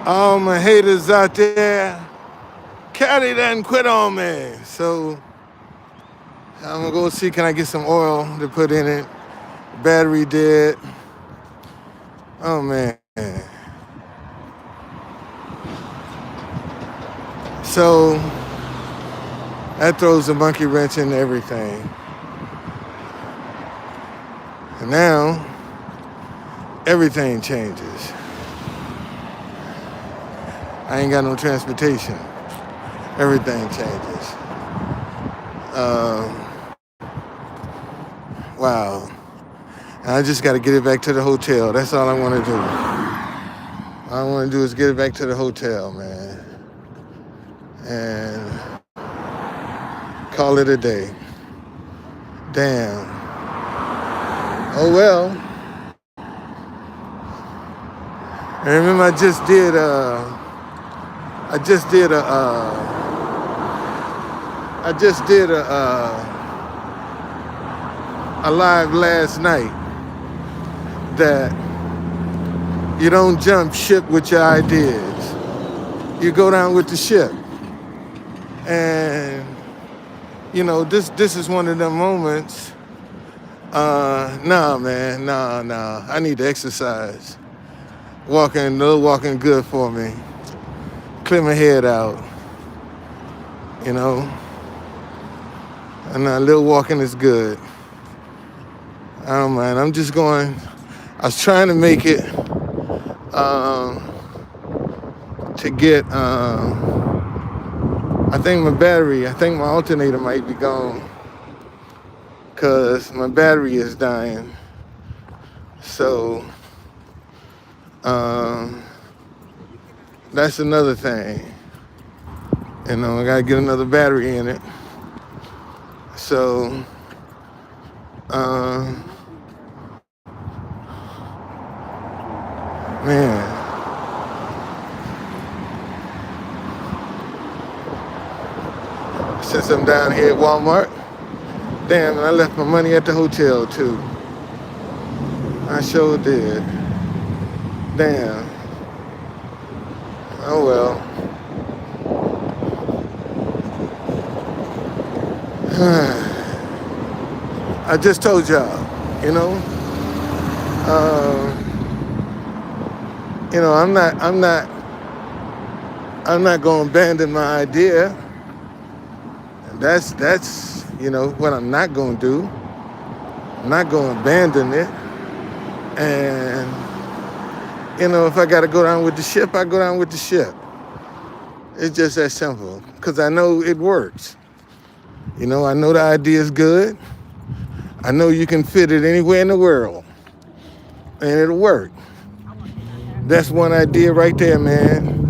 All my haters out there, caddy done quit on me. So I'm gonna go see, can I get some oil to put in it? Battery dead. Oh man. So that throws a monkey wrench in everything. And now everything changes. I ain't got no transportation. Everything changes. Um, wow. And I just got to get it back to the hotel. That's all I want to do. All I want to do is get it back to the hotel, man. And call it a day. Damn. Oh well. And remember, I just did a live last night that you don't jump ship with your ideas. You go down with the ship. And you know, this is one of them moments. Nah, man, nah. I need to exercise. Walking good for me. Clear my head out, you know. And a little walking is good. I don't mind. I was trying to make it to get, I think my alternator might be gone because my battery is dying. So, that's another thing. You know, I gotta get another battery in it. So, man, since I'm down here at Walmart, damn, and I left my money at the hotel too. I sure did. Damn. Oh well. I just told y'all, you know. You know, I'm not gonna abandon my idea. That's you know what I'm not gonna do. I'm not gonna abandon it. And you know, if I gotta go down with the ship, I go down with the ship. It's just that simple. Cause I know it works. You know, I know the idea is good. I know you can fit it anywhere in the world, and it'll work. That's one idea right there, man.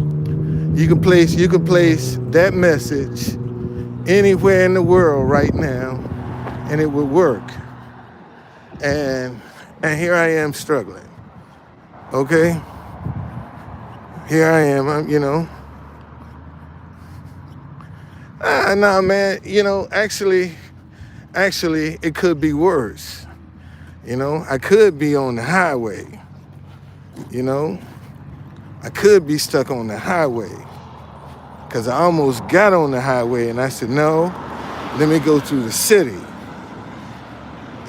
You can place that message anywhere in the world right now, and it will work. And here I am struggling. Okay, here I am. You know, nah, man. You know, actually, it could be worse. You know, I could be on the highway. You know, I could be stuck on the highway because I almost got on the highway and I said, no, let me go through the city.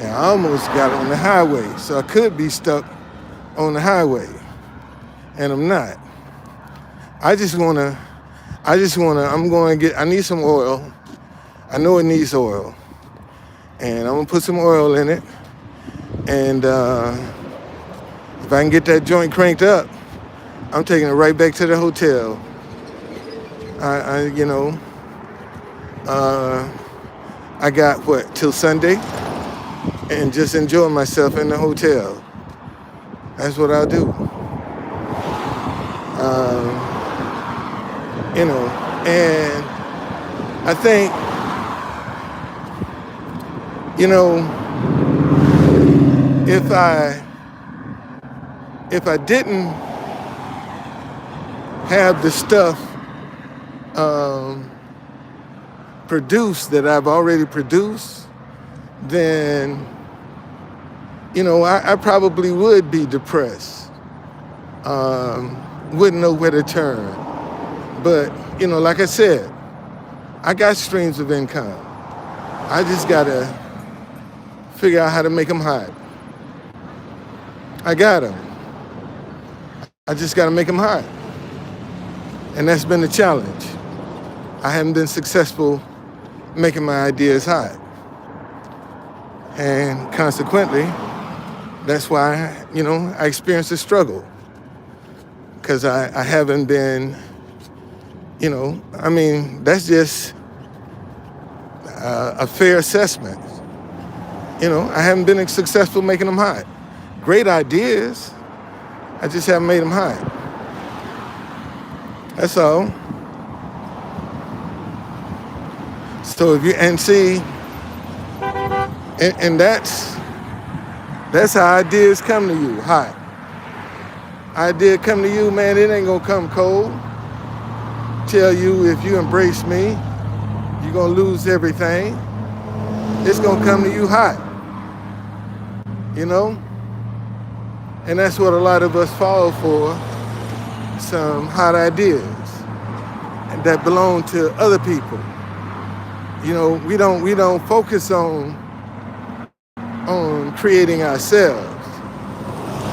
And I almost got on the highway, so I could be stuck on the highway. And I'm not. I need some oil. I know it needs oil. And I'm gonna put some oil in it. And if I can get that joint cranked up, I'm taking it right back to the hotel. I got till Sunday, and just enjoy myself in the hotel. That's what I'll do. You know, and I think, you know, if I didn't have the stuff produced that I've already produced, then, you know, I probably would be depressed. wouldn't know where to turn. But, like I said, I got streams of income. I just got to figure out how to make them hot. I got them. I just got to make them hot. And that's been the challenge. I haven't been successful making my ideas hot. And consequently, that's why, I experienced a struggle. Because I haven't been, that's just a fair assessment. I haven't been successful making them hot. Great ideas, I just haven't made them hot. That's all. So and that's how ideas come to you, hot. Idea come to you, man, it ain't gonna come cold. Tell you if you embrace me, you're gonna lose everything. It's gonna come to you hot. And that's what a lot of us fall for, some hot ideas that belong to other people. We don't focus on creating ourselves.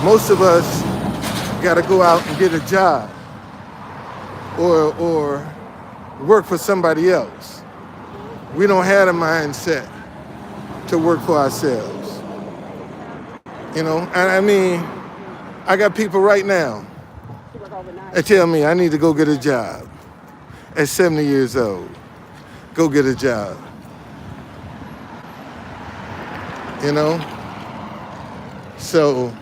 Most of us got to go out and get a job or work for somebody else. We don't have a mindset to work for ourselves. I got people right now that tell me I need to go get a job at 70 years old. Go get a job. So,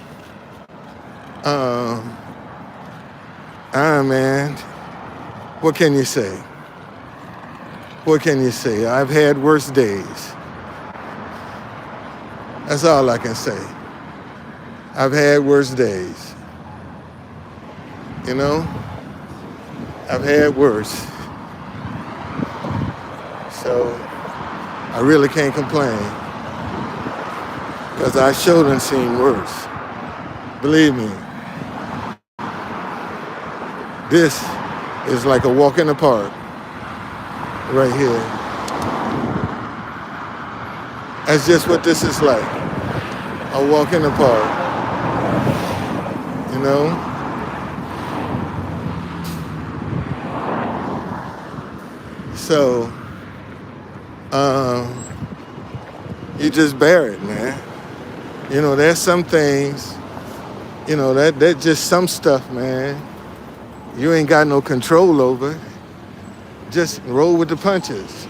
man, what can you say? What can you say? I've had worse days. That's all I can say. I've had worse days. I've had worse. So I really can't complain. Because I sure done seen worse. Believe me. This is like a walk in the park. Right here. That's just what this is like. A walk in the park. So, you just bear it, man. There's some things, that's just some stuff, man. You ain't got no control over. Just roll with the punches.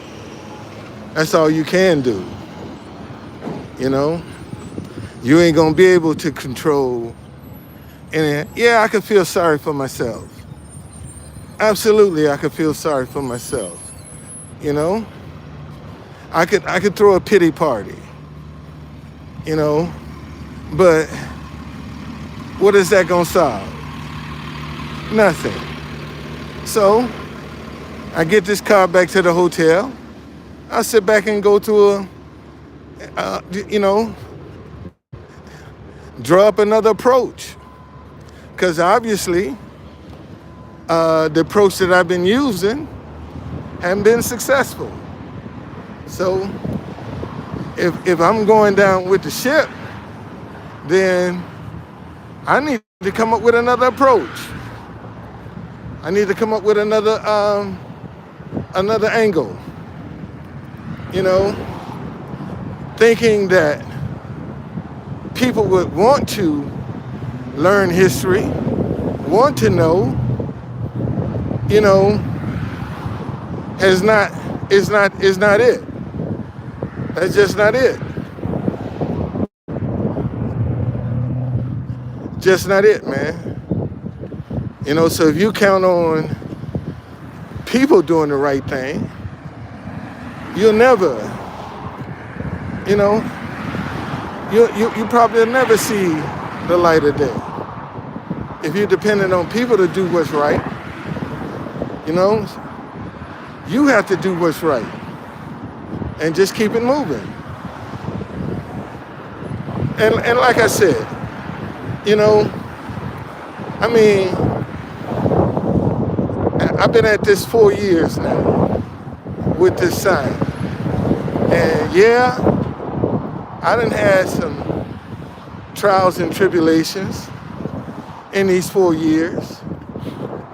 That's all you can do. You ain't gonna be able to control. And yeah, I could feel sorry for myself. Absolutely, I could feel sorry for myself. I could throw a pity party. But what is that gonna solve? Nothing. So I get this car back to the hotel. I sit back and go to draw up another approach. Because obviously, the approach that I've been using haven't been successful. So if I'm going down with the ship, then I need to come up with another approach. I need to come up with another angle. Thinking that people would want to learn history, want to know, is not it. That's just not it. Just not it, man. So if you count on people doing the right thing, you'll never, you probably will never see the light of day. If you're dependent on people to do what's right, you have to do what's right and just keep it moving. And like I said, I've been at this 4 years now with this sign. And yeah, I done had some trials and tribulations in these 4 years,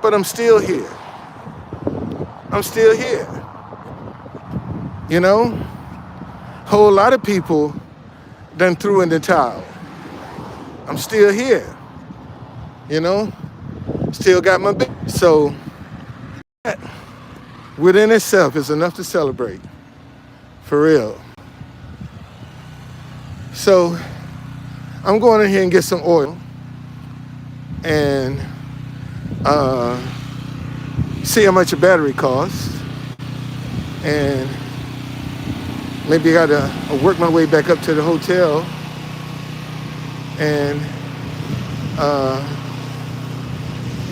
but I'm still here. I'm still here. You know, whole lot of people done threw in the towel. I'm still here. You know, still got my big. So that within itself is enough to celebrate, for real. So I'm going in here and get some oil and see how much a battery costs, and maybe I gotta work my way back up to the hotel and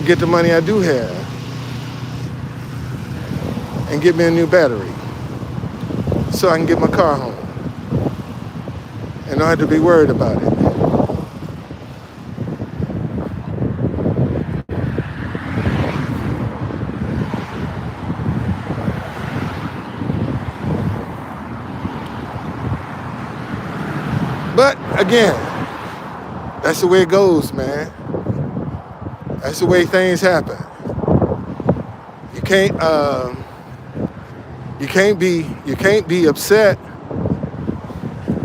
get the money I do have and get me a new battery so I can get my car home and don't have to be worried about it. But again, that's the way it goes, man. That's the way things happen. You can't be upset.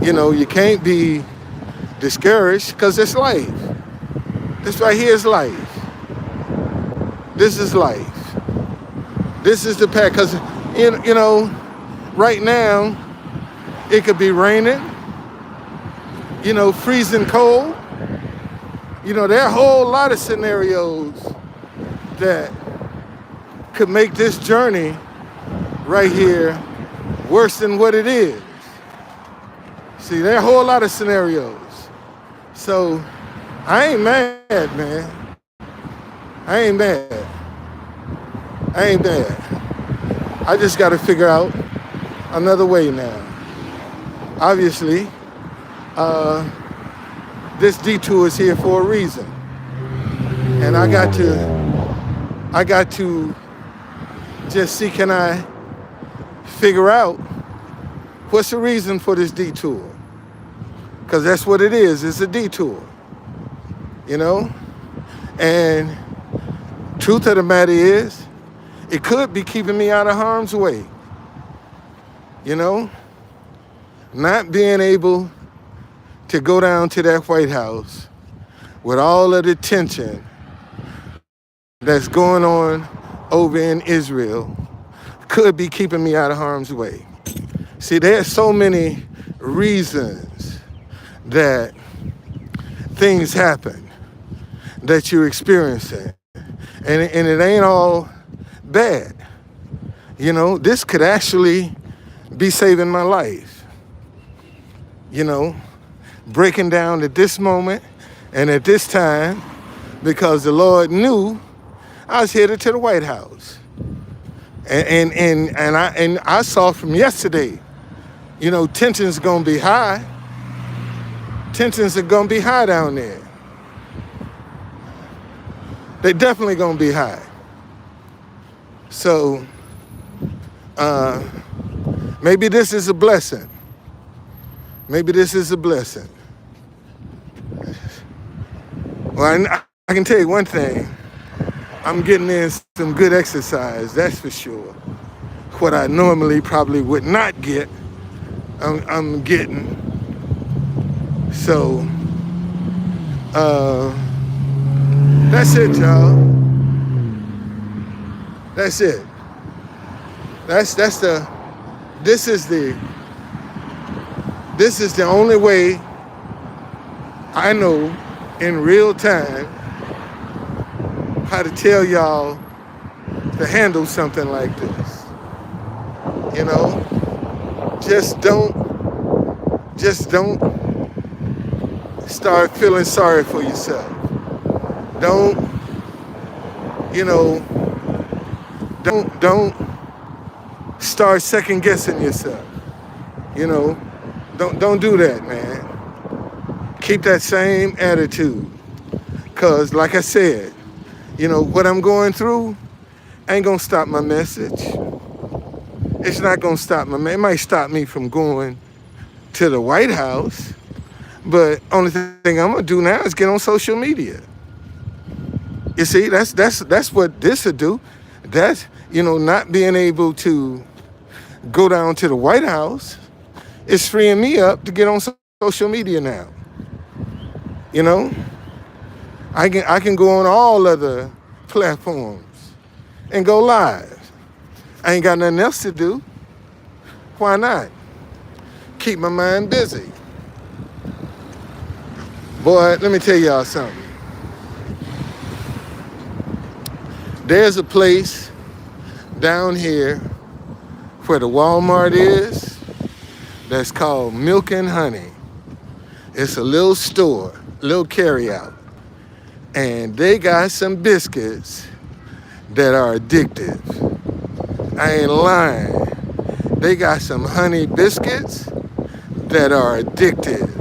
You know, you can't be discouraged, because it's life. This right here is life. This is life. This is the path. Because you know, right now it could be raining. You know, freezing cold. You know, there are a whole lot of scenarios that could make this journey right here worse than what it is. See, there are a whole lot of scenarios. So I ain't mad, man. I ain't mad. I ain't mad. I just got to figure out another way now. Obviously, this detour is here for a reason. And I got to just see, can I figure out what's the reason for this detour? Because that's what it is. It's a detour, you know? And truth of the matter is, it could be keeping me out of harm's way. You know? Not being able to go down to that White House with all of the tension that's going on over in Israel could be keeping me out of harm's way. See, there's so many reasons that things happen that you're experiencing, and it ain't all bad. You know, this could actually be saving my life. You know, breaking down at this moment and at this time, because the Lord knew I was headed to the White House. And I saw from yesterday, you know, tensions gonna be high. Tensions are gonna be high down there. They definitely gonna be high. So maybe this is a blessing. Maybe this is a blessing. Well, I can tell you one thing. I'm getting in some good exercise, that's for sure. What I normally probably would not get, I'm getting. So, that's it, y'all. That's it. This is the only way I know in real time how to tell y'all to handle something like this. You know, just don't start feeling sorry for yourself. Don't start second guessing yourself. You know, don't do that, man. Keep that same attitude. Cause like I said, you know, what I'm going through Ain't gonna stop my message. It's not gonna stop it might stop me from going to the White House, but only thing I'm gonna do now is get on social media. You see, that's what this would do. That's not being able to go down to the White House is freeing me up to get on social media now. You know, I can go on all other platforms and go live. I ain't got nothing else to do. Why not? Keep my mind busy. Boy, let me tell y'all something. There's a place down here where the Walmart is that's called Milk and Honey. It's a little store, little carryout. And they got some biscuits that are addictive. I ain't lying. They got some honey biscuits that are addictive.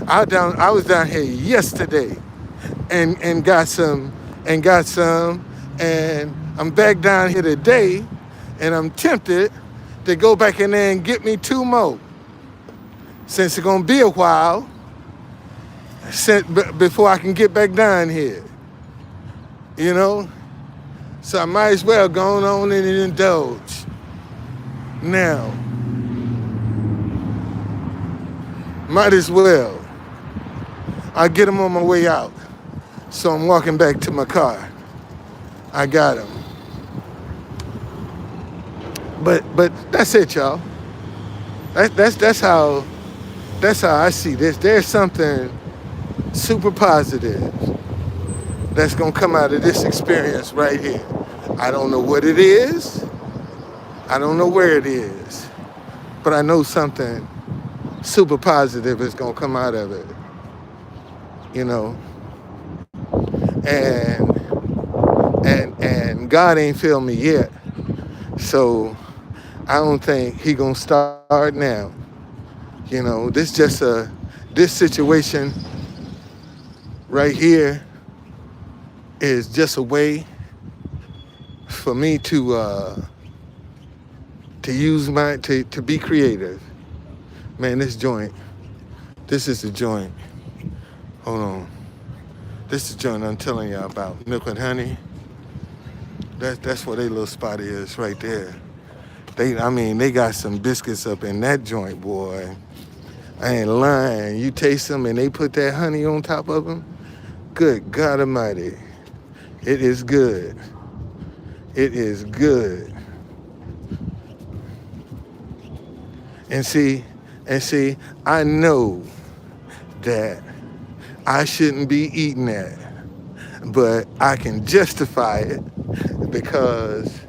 I was down here yesterday and got some and I'm back down here today and I'm tempted to go back in there and get me 2 more. Since it's gonna be a while before I can get back down here. So I might as well go on and indulge. Now, might as well. I'll get them on my way out. So I'm walking back to my car. I got them. But that's it, y'all. That's how I see this. There's something super positive that's gonna come out of this experience right here. I don't know what it is. I don't know where it is. But I know something super positive is gonna come out of it. And God ain't failed me yet. So I don't think he gonna start now. This situation right here is just a way for me to use to be creative. Man, this is the joint. Hold on. This is the joint I'm telling y'all about. Milk and Honey. That's where their little spot is right there. They got some biscuits up in that joint, boy. I ain't lying. You taste them and they put that honey on top of them. Good God Almighty. It is good. It is good. And see, I know that I shouldn't be eating that, but I can justify it because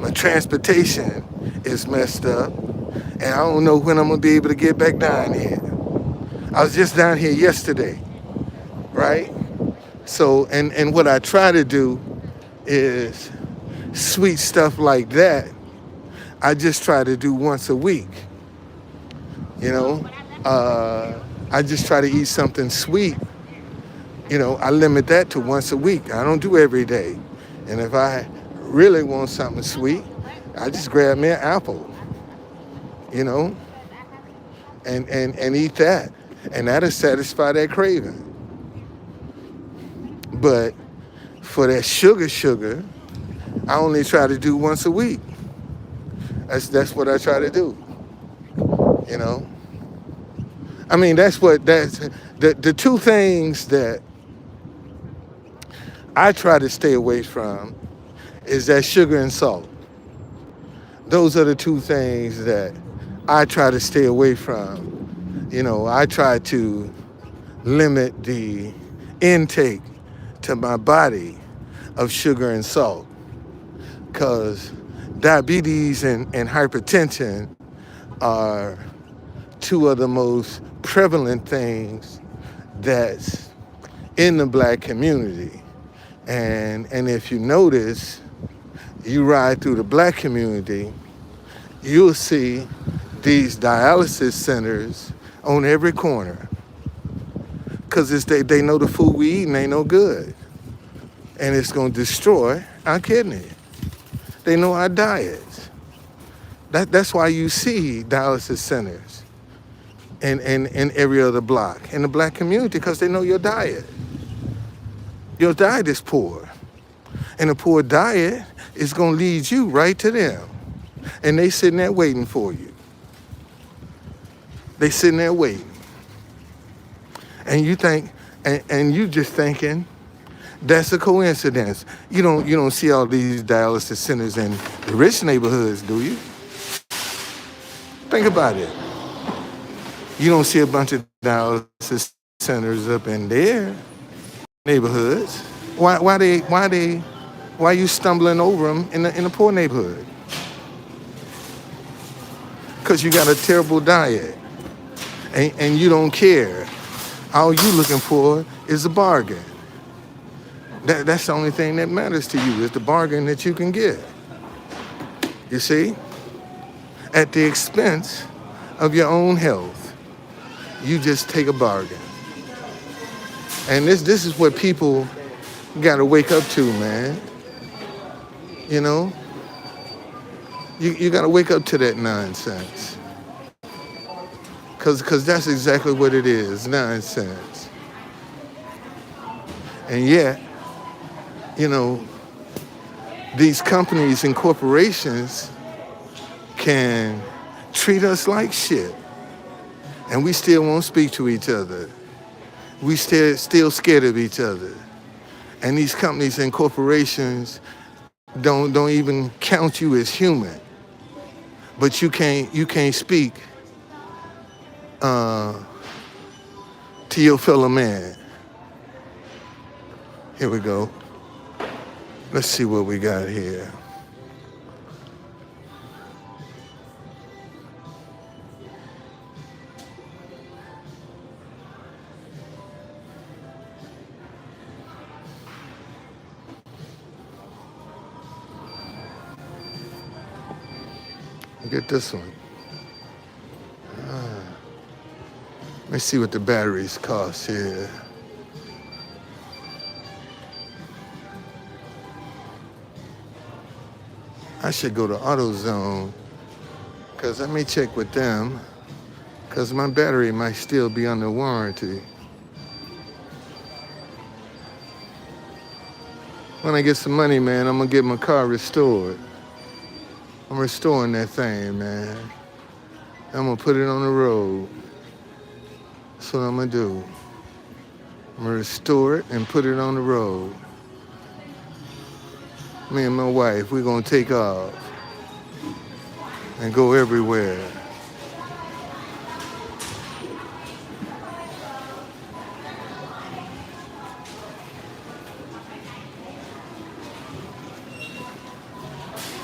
my transportation is messed up and I don't know when I'm gonna be able to get back down here. I was just down here yesterday, right? So, and what I try to do is sweet stuff like that. I just try to do once a week, I just try to eat something sweet. I limit that to once a week. I don't do every day. And if I really want something sweet, I just grab me an apple, and eat that. And that'll satisfy that craving. But for that sugar, I only try to do once a week. That's what I try to do. That's the two things that I try to stay away from is that sugar and salt. Those are the two things that I try to stay away from. I try to limit the intake to my body of sugar and salt because diabetes and hypertension are two of the most prevalent things that's in the black community. And if you notice, you ride through the black community, you'll see these dialysis centers on every corner. Because they know the food we eating ain't no good. And it's going to destroy our kidney. They know our diets. That's why you see dialysis centers in every other block in the black community, because they know your diet. Your diet is poor. And a poor diet is going to lead you right to them. And they sitting there waiting for you. They sitting there waiting. And you think, and you just thinking, that's a coincidence. You don't see all these dialysis centers in the rich neighborhoods, do you? Think about it. You don't see a bunch of dialysis centers up in their neighborhoods. Why you stumbling over them in a poor neighborhood? Because you got a terrible diet, and you don't care. All you looking for is a bargain. That's the only thing that matters to you, is the bargain that you can get. You see? At the expense of your own health, you just take a bargain. And this is what people got to wake up to, man. You know? You got to wake up to that nonsense. Because that's exactly what it is, nonsense. And yet, you know, these companies and corporations can treat us like shit. And we still won't speak to each other. We still scared of each other. And these companies and corporations don't even count you as human. But you can't speak to your fellow man. Here we go. Let's see what we got here. Get this one. Let's see what the batteries cost here. I should go to AutoZone, because let me check with them, because my battery might still be under warranty. When I get some money, man, I'm going to get my car restored. I'm restoring that thing, man. I'm going to put it on the road. That's what I'm going to do. I'm going to restore it and put it on the road. Me and my wife, we're going to take off and go everywhere.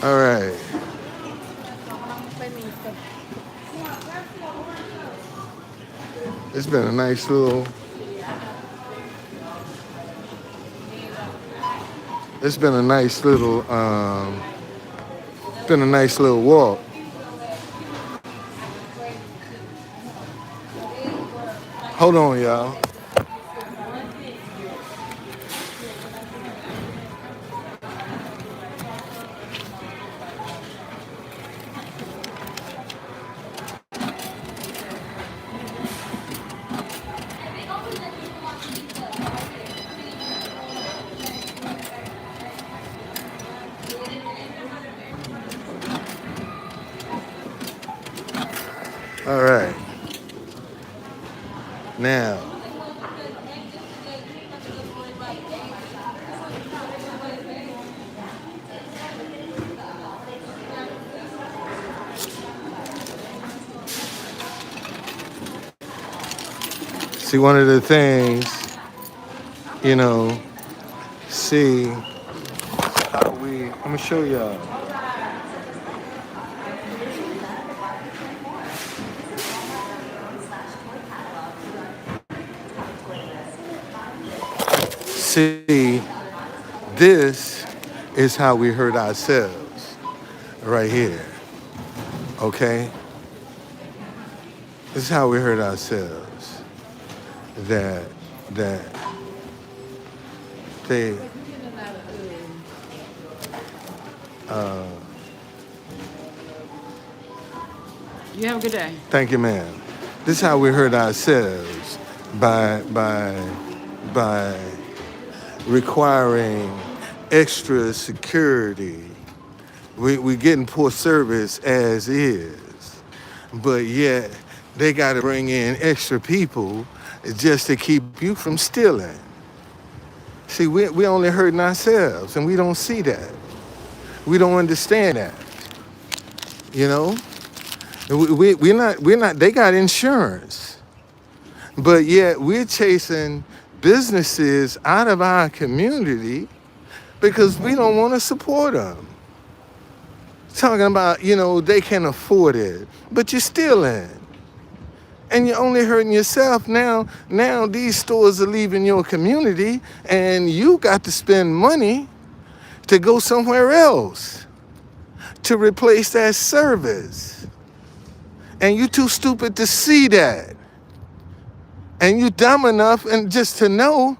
All right. It's been a nice little walk. Hold on, y'all. All right. Now, see, one of the things, you know, I'm going to show y'all. See, this is how we hurt ourselves right here, okay? This is how we hurt ourselves. That they, You have a good day. Thank you, ma'am. This is how we hurt ourselves by requiring extra security. We getting poor service as is, but yet they got to bring in extra people just to keep you from stealing. See, we only hurting ourselves, and we don't see that. We don't understand that. You know, we're not. They got insurance, but yet we're chasing businesses out of our community because we don't want to support them. Talking about, they can afford it, but you're stealing. And you're only hurting yourself now. Now these stores are leaving your community and you got to spend money to go somewhere else to replace that service. And you too stupid to see that. And you dumb enough and just to know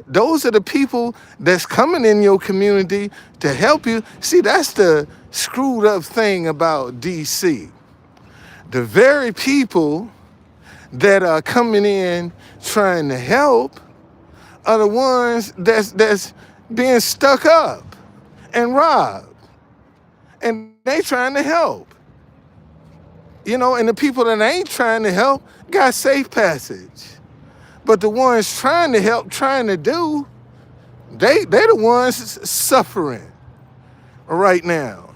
those are the people that's coming in your community to help you. See, that's the screwed up thing about DC. The very people that are coming in trying to help are the ones that's being stuck up and robbed. And they trying to help. And the people that ain't trying to help got safe passage. But the ones trying to help, trying to do, they're the ones suffering right now.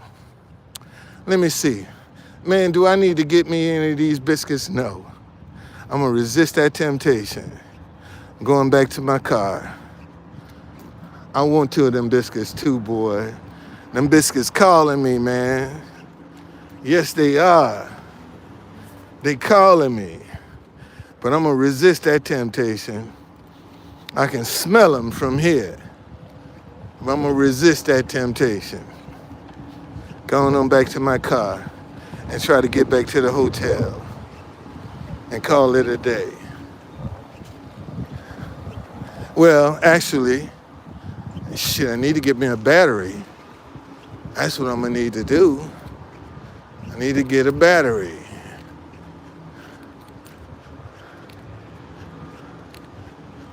Let me see. Man, do I need to get me any of these biscuits? No. I'm going to resist that temptation. I'm going back to my car. I want 2 of them biscuits too, boy. Them biscuits calling me, man. Yes, they are. They calling me. But I'm going to resist that temptation. I can smell them from here. But I'm going to resist that temptation. Going on back to my car and try to get back to the hotel and call it a day. Well, actually, shit, I need to get me a battery. That's what I'm going to need to do. I need to get a battery.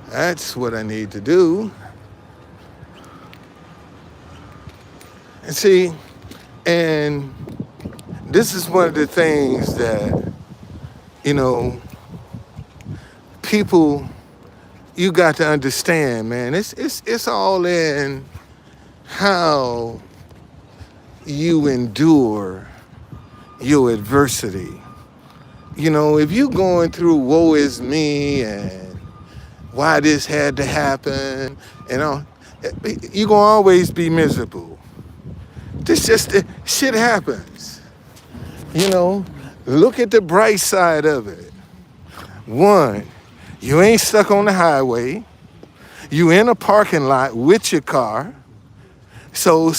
That's what I need to do. And see, and this is one of the things that, people, you got to understand, man. It's all in how you endure your adversity. If you going through woe is me and why this had to happen, you're gonna always be miserable. This just shit happens. Look at the bright side of it. One, you ain't stuck on the highway. You in a parking lot with your car. So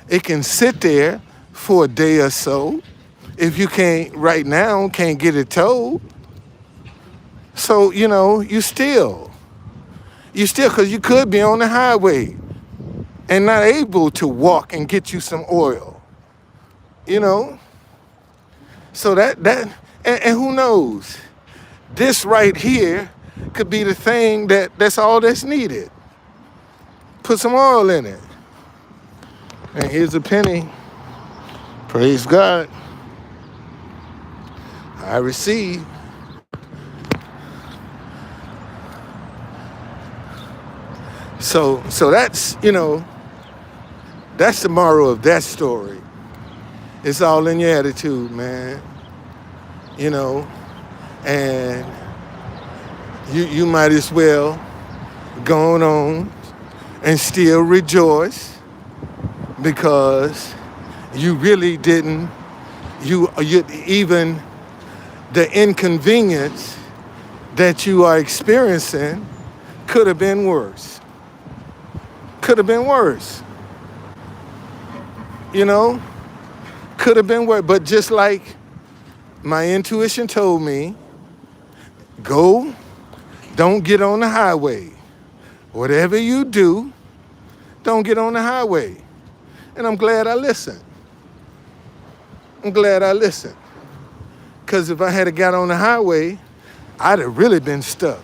it can sit there for a day or so. If you right now can't get it towed. So, you still, because you could be on the highway and not able to walk and get you some oil, So and who knows, this right here could be the thing that's all that's needed. Put some oil in it. And here's a penny. Praise God. I receive. So that's, that's the moral of that story. It's all in your attitude, man. And you might as well go on and still rejoice because you really didn't, you even the inconvenience that you are experiencing could have been worse. Could have been worse. Could have been worse. But just like my intuition told me, don't get on the highway. Whatever you do, don't get on the highway. And I'm glad I listened. I'm glad I listened. Because if I had got on the highway, I'd have really been stuck.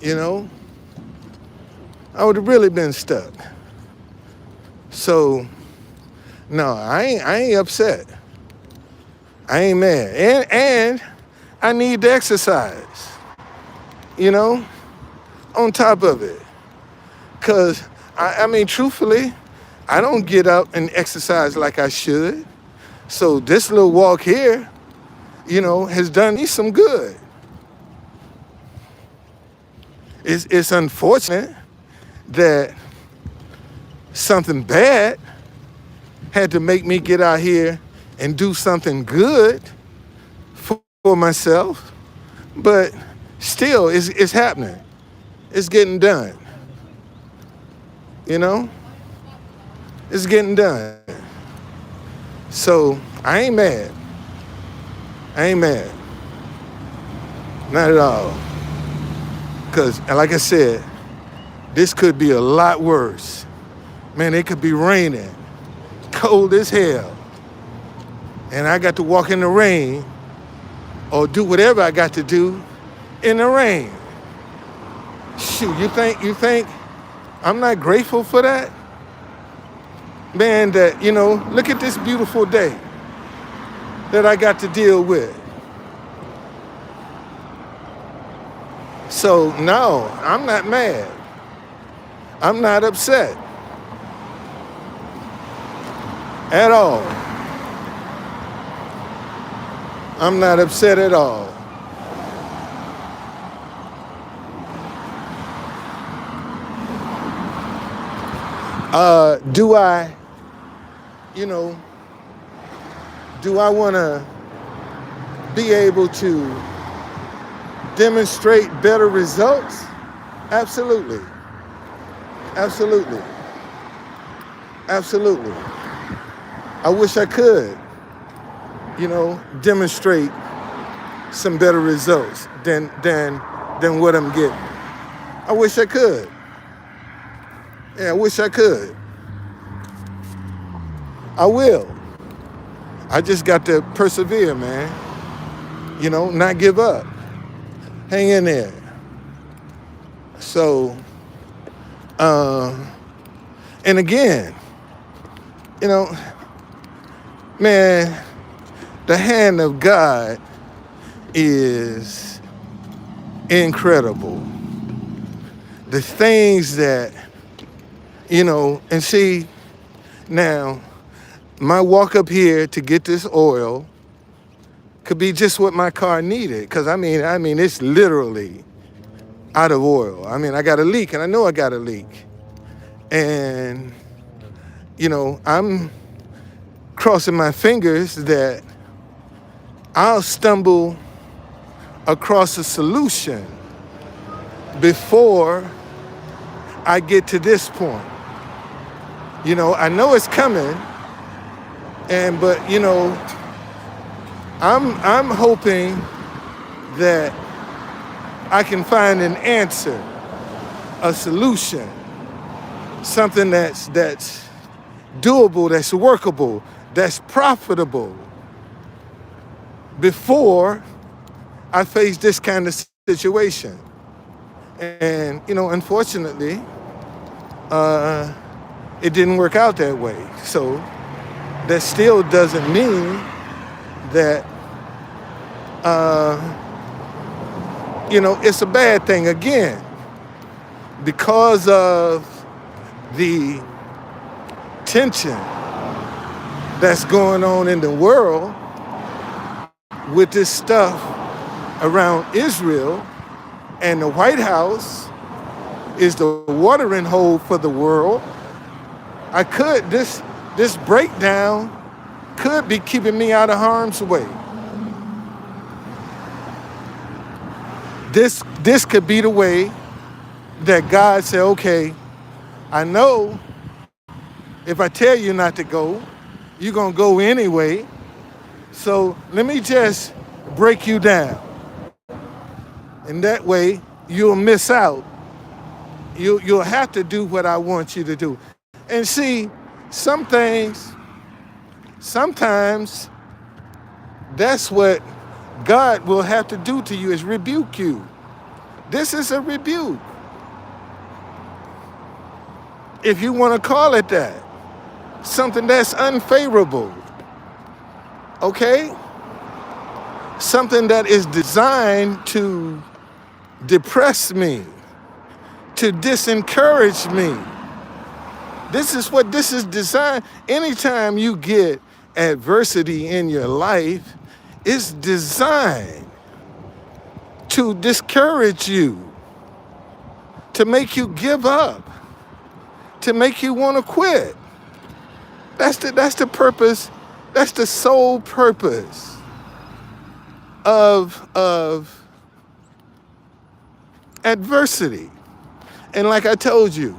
You know? I would have really been stuck. So, no, I ain't upset. I ain't mad. And I need to exercise, you know, on top of it. Because, I mean, truthfully, I don't get up and exercise like I should. So this little walk here, you know, has done me some good. It's unfortunate that something bad had to make me get out here and do something good for myself, but still, it's happening. It's getting done. You know? It's getting done. So, I ain't mad. I ain't mad. Not at all. Because, like I said, this could be a lot worse. Man, it could be raining, cold as hell, and I got to walk in the rain or do whatever I got to do in the rain. Shoot, you think I'm not grateful for that? Man, that, you know, look at this beautiful day that I got to deal with. So, no, I'm not mad. I'm not upset at all. I'm not upset at all. Do I, you know, do I want to be able to demonstrate better results? Absolutely. Absolutely. Absolutely. I wish I could, you know, demonstrate some better results than what I'm getting. I wish I could. Yeah, I wish I could. I will. I just got to persevere, man. You know, not give up. Hang in there. So, and again, you know, man, the hand of God is incredible. The things that, you know, and see, now, my walk up here to get this oil could be just what my car needed. Because, I mean, it's literally out of oil. I mean, I got a leak, and I know I got a leak. And, you know, I'm crossing my fingers that I'll stumble across a solution before I get to this point. You know, I know it's coming, but you know, I'm hoping that I can find an answer, a solution, something that's doable, that's workable, that's profitable before I face this kind of situation. And, you know, unfortunately, it didn't work out that way. So that still doesn't mean that, you know, it's a bad thing. Again, because of the tension that's going on in the world with this stuff around Israel, and the White House is the watering hole for the world. This breakdown could be keeping me out of harm's way. This could be the way that God said, okay, I know if I tell you not to go, you're going to go anyway. So let me just break you down. And that way you'll miss out. You'll have to do what I want you to do. And see, Some things, sometimes that's what God will have to do to you, is rebuke you. This is a rebuke, if you want to call it that. Something that's unfavorable, okay? Something that is designed to depress me, to disencourage me. This is what this is designed. Anytime you get adversity in your life, it's designed to discourage you, to make you give up, to make you want to quit. That's the purpose, that's the sole purpose of adversity. And like I told you,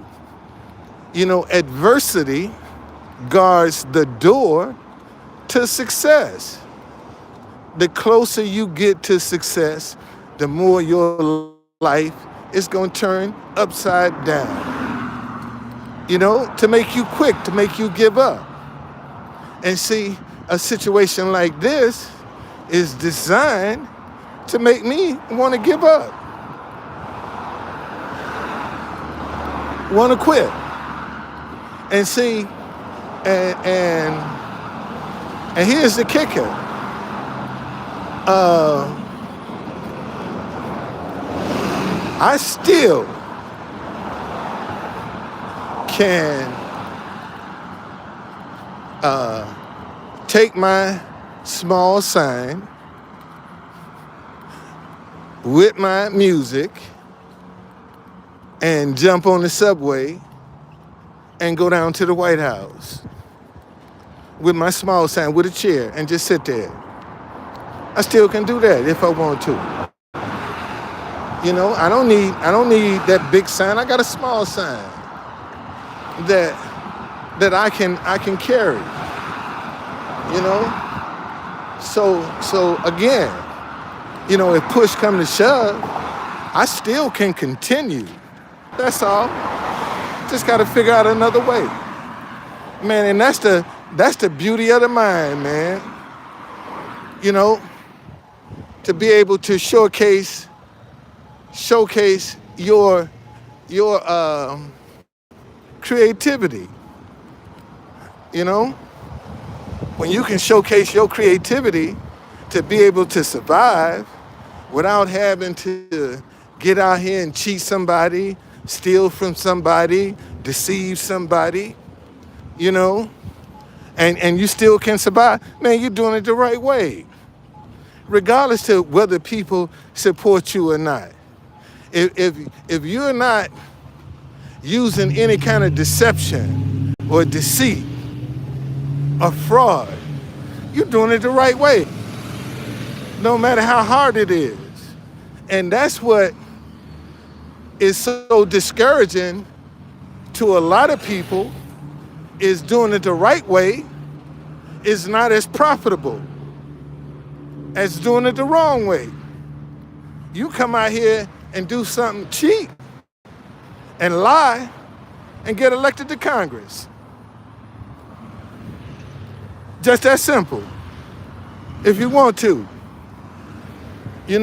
adversity guards the door to success. The closer you get to success, the more your life is going to turn upside down. To make you quit, to make you give up. And see, a situation like this is designed to make me want to give up, want to quit. And see, and here's the kicker. I still can take my small sign with my music and jump on the subway and go down to the White House with my small sign with a chair and just sit there. I still can do that if I want to. I don't need that big sign. I got a small sign that I can carry. So again, if push come to shove, I still can continue. That's all. Just got to figure out another way, man. And that's the beauty of the mind, man. To be able to showcase your creativity. When you can showcase your creativity to be able to survive without having to get out here and cheat somebody, steal from somebody, deceive somebody, and you still can survive, man, you're doing it the right way. Regardless to whether people support you or not. If you're not using any kind of deception or deceit or fraud, you're doing it the right way, no matter how hard it is. And that's what is so discouraging to a lot of people, is doing it the right way is not as profitable as doing it the wrong way. You come out here and do something cheap and lie and get elected to Congress. Just that simple. If you want to. You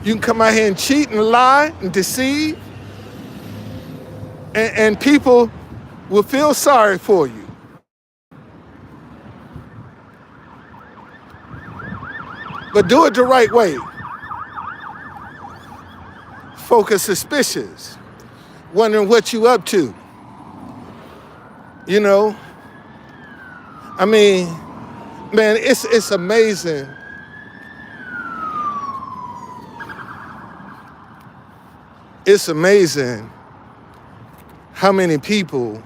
can come out here and cheat and lie and deceive, and people will feel sorry for you. But do it the right way. Folks suspicious, wondering what you up to. Man, it's amazing. It's amazing how many people,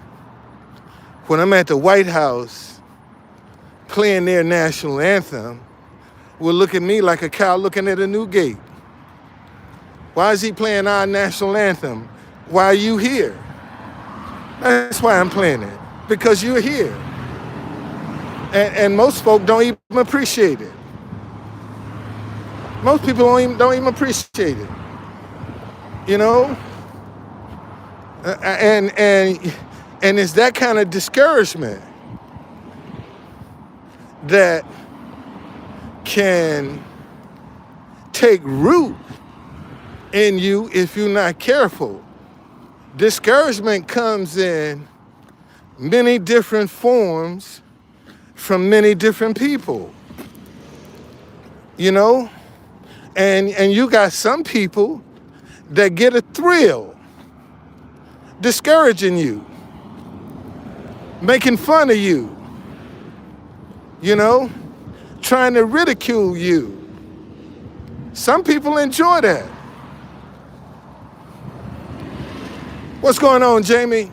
when I'm at the White House playing their national anthem, will look at me like a cow looking at a new gate. Why is he playing our national anthem? Why are you here? That's why I'm playing it, because you're here. And most folk don't even appreciate it. Most people don't even appreciate it. And And it's that kind of discouragement that can take root in you if you're not careful. Discouragement comes in many different forms from many different people, you know? And you got some people that get a thrill discouraging you, making fun of you, you know, trying to ridicule you. Some people enjoy that. What's going on, Jamie?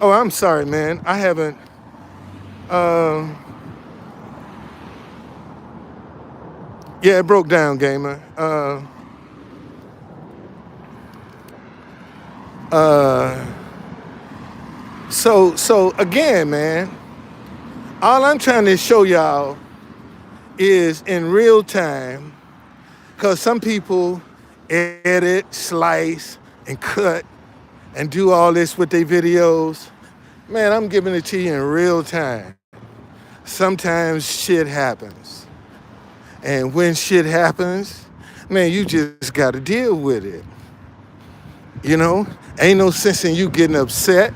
Oh, I'm sorry, man. I haven't. Yeah, it broke down, gamer. So again, man, all I'm trying to show y'all is in real time, because some people edit, slice, and cut, and do all this with their videos. Man, I'm giving it to you in real time. Sometimes shit happens. And when shit happens, man, you just gotta deal with it. You know? Ain't no sense in you getting upset.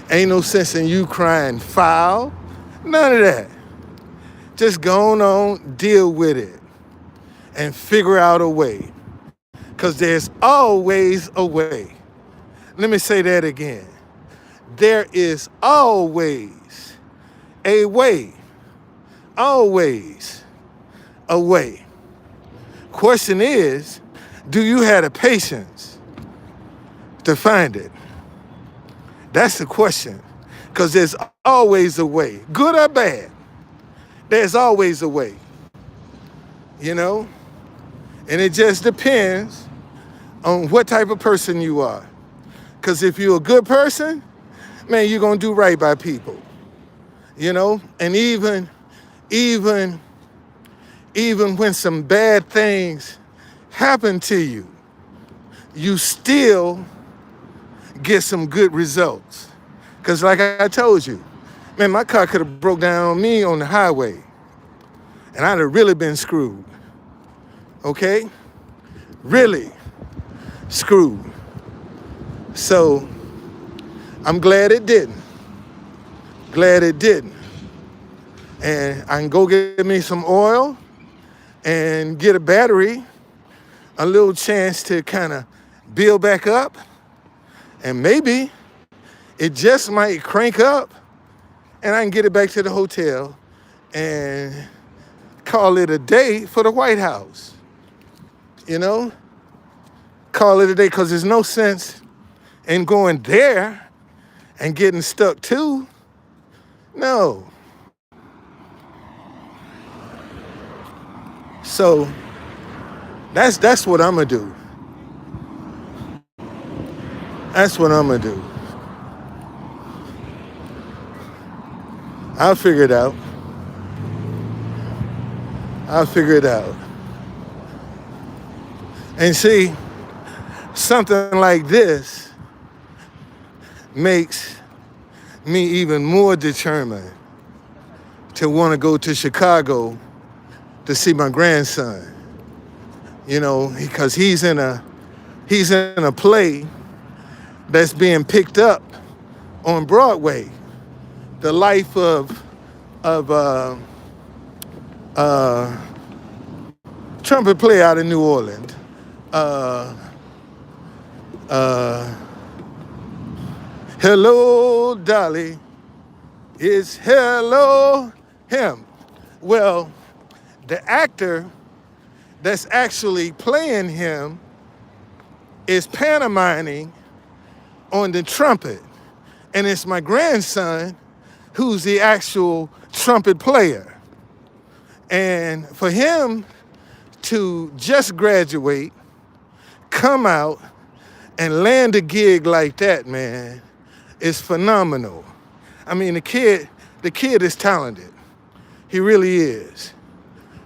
Ain't no sense in you crying foul. None of that. Just go on, deal with it, and figure out a way. Because there's always a way. Let me say that again. There is always a way. Always a way. Question is, do you have the patience to find it? That's the question. Because there's always a way. Good or bad, there's always a way. You know? And it just depends on what type of person you are. Because if you're a good person, man, you're going to do right by people. You know? And even when some bad things happen to you, you still get some good results. Because like I told you, man, my car could have broke down on me on the highway, and I'd have really been screwed. Okay? Really screwed. So I'm glad it didn't. Glad it didn't. And I can go get me some oil and get a battery, a little chance to kind of build back up, and maybe it just might crank up, and I can get it back to the hotel and call it a day for the White House. You know? Call it a day, because there's no sense in going there and getting stuck too. No. So that's what I'm gonna do. That's what I'm gonna do. I'll figure it out. I'll figure it out. And see, something like this makes me even more determined to want to go to Chicago to see my grandson. You know, because he's in a play that's being picked up on Broadway. The life of trumpet player out of New Orleans. Hello, Dolly. It's hello, him. Well, the actor that's actually playing him is pantomiming on the trumpet. And it's my grandson who's the actual trumpet player. And for him to just graduate, come out, and land a gig like that, man, is phenomenal. I mean, the kid is talented. He really is.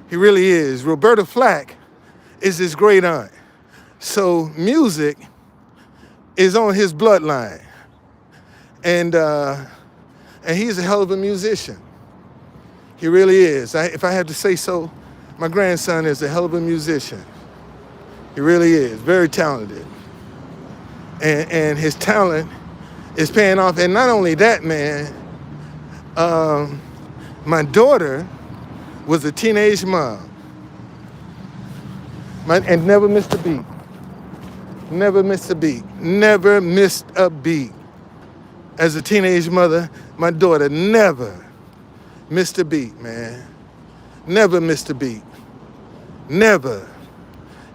He really is. Roberta Flack is his great aunt. So music is on his bloodline. And he's a hell of a musician. He really is. If I had to say so, my grandson is a hell of a musician. He really is. Very talented. And his talent is paying off. And not only that, man, my daughter was a teenage mom. And never missed a beat. Never missed a beat. Never missed a beat. As a teenage mother, my daughter never missed a beat, man. Never missed a beat. Never.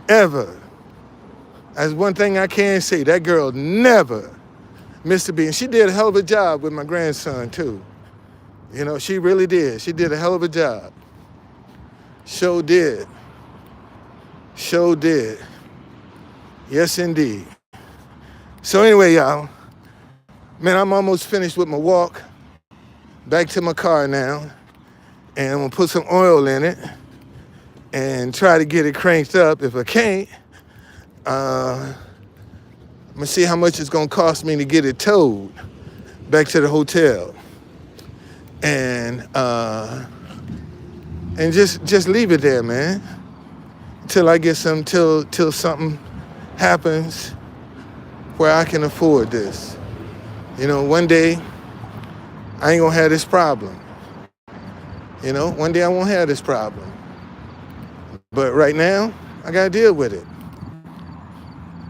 Ever. That's one thing I can say. That girl never missed a beat. And she did a hell of a job with my grandson, too. You know, she really did. She did a hell of a job. Sure did. Sure did. Yes, indeed. So anyway, y'all, man, I'm almost finished with my walk. Back to my car now. And I'm going to put some oil in it and try to get it cranked up. If I can't, I'm going to see how much it's going to cost me to get it towed back to the hotel. And just leave it there, man. Till I get some, till something happens where I can afford this. You know, one day I ain't gonna have this problem. You know, one day I won't have this problem. But right now, I gotta deal with it.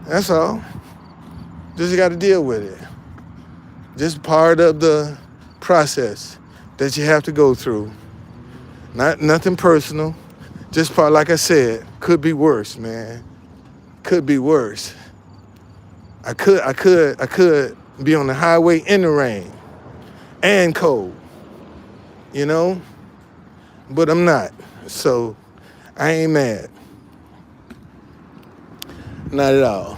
That's all. Just gotta deal with it. Just part of the process that you have to go through. Nothing personal. Just part, like I said, could be worse, man. Could be worse. I could be on the highway in the rain and cold, you know? But I'm not, so I ain't mad. Not at all.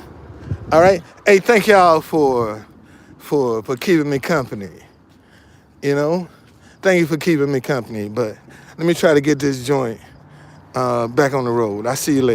All right? Hey, thank y'all for keeping me company, you know? Thank you for keeping me company, but let me try to get this joint back on the road. I'll see you later.